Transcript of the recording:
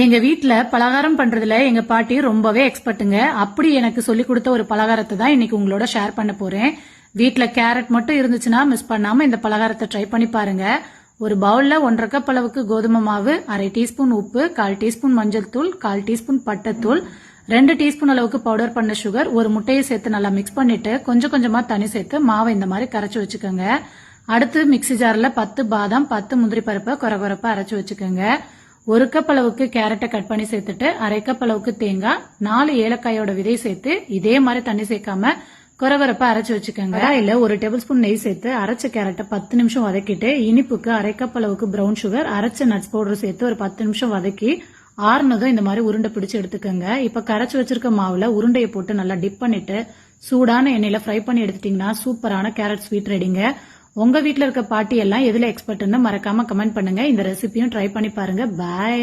எங்க வீட்ல பலகாரம் பண்றதுல எங்க பாட்டி ரொம்பவே எக்ஸ்பர்ட்டுங்க. அப்படி எனக்கு சொல்லி கொடுத்த ஒரு பலகாரத்தை தான் இன்னைக்கு உங்களோட ஷேர் பண்ண போறேன். வீட்ல கேரட் மட்டும் இருந்துச்சுன்னா மிஸ் பண்ணாம இந்த பலகாரத்தை ட்ரை பண்ணி பாருங்க. ஒரு பவுல்ல 1.5 கப் அளவுக்கு கோதுமை மாவு, 1/2 டீஸ்பூன் உப்பு, 1/4 டீஸ்பூன் மஞ்சள் தூள், 1/4 டீஸ்பூன் பட்டைத்தூள், 2 டீஸ்பூன் அளவுக்கு பவுடர் பண்ண சுகர், ஒரு முட்டையை சேர்த்து நல்லா மிக்ஸ் பண்ணிட்டு கொஞ்சம் கொஞ்சமா தண்ணி சேர்த்து மாவை இந்த மாதிரி கரைச்சு வச்சுக்கோங்க. அடுத்து மிக்ஸி ஜார்ல 10 பாதாம், 10 முந்திரி பருப்பை கொரகொரப்பா அரைச்சு வச்சுக்கோங்க. 1 கப் அளவுக்கு கேரட்டை கட் பண்ணி சேர்த்துட்டு 1/2 கப் அளவுக்கு தேங்காய், 4 ஏலக்காயோட விதை சேர்த்து இதே மாதிரி தண்ணி சேர்க்காம கொரகொரப்பா அரைச்சு வச்சுக்கோங்க. இல்ல 1 டேபிள் ஸ்பூன் நெய் சேர்த்து அரைச்ச கேரட்டை 10 நிமிஷம் வதக்கிட்டு இனிப்புக்கு 1/2 கப் அளவுக்கு பிரவுன் சுகர், அரைச்ச நட்ஸ் பவுடர் சேர்த்து ஒரு 10 நிமிஷம் வதக்கி ஆறுனதும் இந்த மாதிரி உருண்டை பிடிச்சு எடுத்துக்கோங்க. இப்ப கரைச்சு வச்சிருக்க மாவுல உருண்டையை போட்டு நல்லா டிப் பண்ணிட்டு சூடான எண்ணெயில ஃப்ரை பண்ணி எடுத்துட்டீங்கன்னா சூப்பரான கேரட் ஸ்வீட் ரெடிங்க. உங்க வீட்ல இருக்க பாட்டி எல்லாம் எதுல எக்ஸ்பர்ட்னு மறக்காம கமெண்ட் பண்ணுங்க. இந்த ரெசிபியும் ட்ரை பண்ணி பாருங்க. பை.